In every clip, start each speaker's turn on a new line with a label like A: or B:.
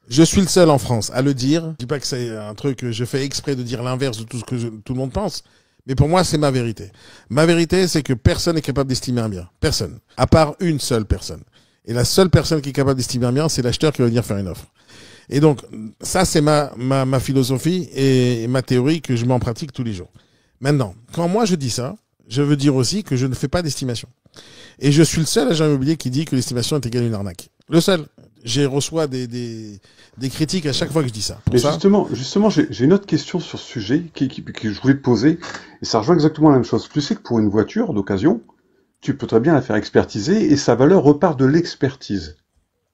A: Je suis le seul en France à le dire. Je dis pas que c'est un truc que je fais exprès de dire l'inverse de tout ce que tout le monde pense. Mais pour moi, c'est ma vérité. Ma vérité, c'est que personne n'est capable d'estimer un bien. Personne. À part une seule personne. Et la seule personne qui est capable d'estimer un bien, c'est l'acheteur qui va venir faire une offre. Et donc, ça, c'est ma philosophie et ma théorie que je mets en pratique tous les jours. Maintenant, quand moi je dis ça, je veux dire aussi que je ne fais pas d'estimation. Et je suis le seul agent immobilier qui dit que l'estimation est égale à une arnaque. Le seul. J'ai reçois des critiques à chaque fois que je dis ça.
B: Mais justement, j'ai une autre question sur ce sujet que je voulais te poser, et ça rejoint exactement la même chose. Tu sais que pour une voiture d'occasion, tu peux très bien la faire expertiser, et sa valeur repart de l'expertise.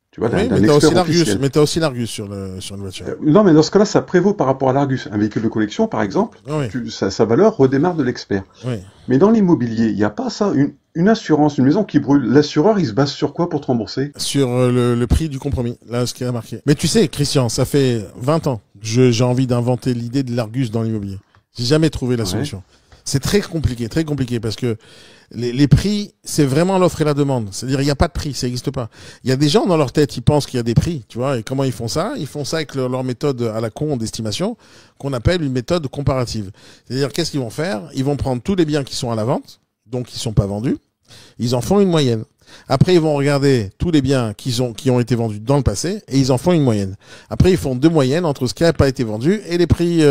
B: Tu vois,
A: oui,
B: d'un expert officiel.
A: Mais t'as aussi l'Argus sur une voiture.
B: Non, mais dans ce cas-là, ça prévaut par rapport à l'Argus. Un véhicule de collection, par exemple,
A: Oui.
B: sa valeur redémarre de l'expert.
A: Oui.
B: Mais dans l'immobilier, il n'y a pas ça, une assurance, une maison qui brûle. L'assureur, il se base sur quoi pour te rembourser?
A: Sur le prix du compromis, là, ce qui a marqué. Mais tu sais, Christian, ça fait 20 ans que j'ai envie d'inventer l'idée de l'Argus dans l'immobilier. J'ai jamais trouvé la solution. C'est très compliqué, parce que les prix, c'est vraiment l'offre et la demande. C'est-à-dire, il n'y a pas de prix, ça n'existe pas. Il y a des gens dans leur tête, ils pensent qu'il y a des prix, tu vois, et comment ils font ça? Ils font ça avec leur méthode à la con d'estimation, qu'on appelle une méthode comparative. C'est-à-dire, qu'est-ce qu'ils vont faire? Ils vont prendre tous les biens qui sont à la vente, donc qui sont pas vendus, ils en font une moyenne. Après, ils vont regarder tous les biens qui ont été vendus dans le passé et ils en font une moyenne. Après, ils font deux moyennes entre ce qui n'a pas été vendu et les prix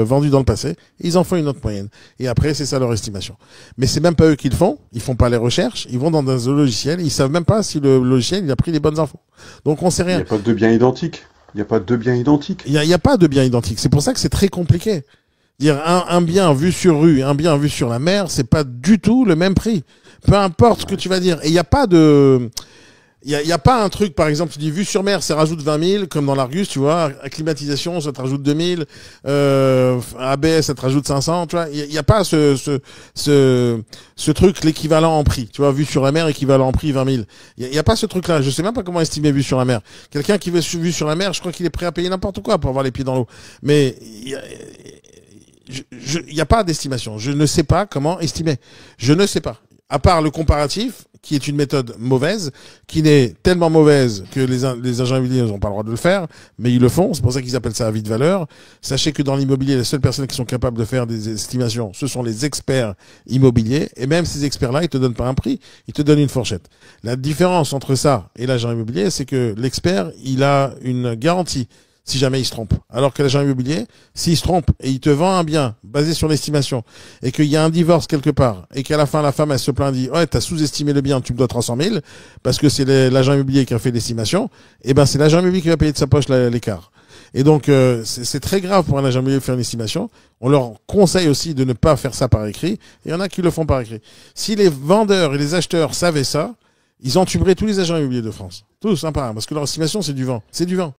A: vendus dans le passé. Ils en font une autre moyenne. Et après, c'est ça leur estimation. Mais c'est même pas eux qui le font. Ils font pas les recherches. Ils vont dans un logiciel. Ils savent même pas si le logiciel il a pris les bonnes infos. Donc, on sait rien.
B: Il n'y a pas de deux biens identiques. Il n'y a pas de deux biens identiques.
A: Il y a pas de biens identiques. C'est pour ça que c'est très compliqué. Dire un bien vu sur rue, un bien vu sur la mer, c'est pas du tout le même prix. Peu importe ce que tu vas dire. Et il n'y a pas de... Il y a pas un truc, par exemple, tu dis vue sur mer, ça rajoute 20 000, comme dans l'Argus, tu vois. Climatisation, ça te rajoute 2 000. ABS, ça te rajoute 500, tu vois. Il y a pas ce truc, l'équivalent en prix. Tu vois, vue sur la mer, équivalent en prix 20 000. Il y a pas ce truc-là. Je sais même pas comment estimer vue sur la mer. Quelqu'un qui veut vue sur la mer, je crois qu'il est prêt à payer n'importe quoi pour avoir les pieds dans l'eau. Mais il n'y a pas d'estimation. Je ne sais pas comment estimer. Je ne sais pas. À part le comparatif, qui est une méthode mauvaise, qui n'est tellement mauvaise que les agents immobiliers n'ont pas le droit de le faire, mais ils le font. C'est pour ça qu'ils appellent ça avis de valeur. Sachez que dans l'immobilier, les seules personnes qui sont capables de faire des estimations, ce sont les experts immobiliers. Et même ces experts-là, ils te donnent pas un prix, ils te donnent une fourchette. La différence entre ça et l'agent immobilier, c'est que l'expert, il a une garantie si jamais il se trompe. Alors que l'agent immobilier, s'il se trompe et il te vend un bien basé sur l'estimation et qu'il y a un divorce quelque part et qu'à la fin la femme elle se plaint, dit ouais t'as sous-estimé le bien, tu me dois 300 000 parce que c'est l'agent immobilier qui a fait l'estimation, et ben c'est l'agent immobilier qui va payer de sa poche l'écart. Et donc c'est très grave pour un agent immobilier de faire une estimation. On leur conseille aussi de ne pas faire ça par écrit. Et il y en a qui le font par écrit. Si les vendeurs et les acheteurs savaient ça, ils entuberaient tous les agents immobiliers de France. Tous, un par un. Parce que leur estimation, c'est du vent. C'est du vent.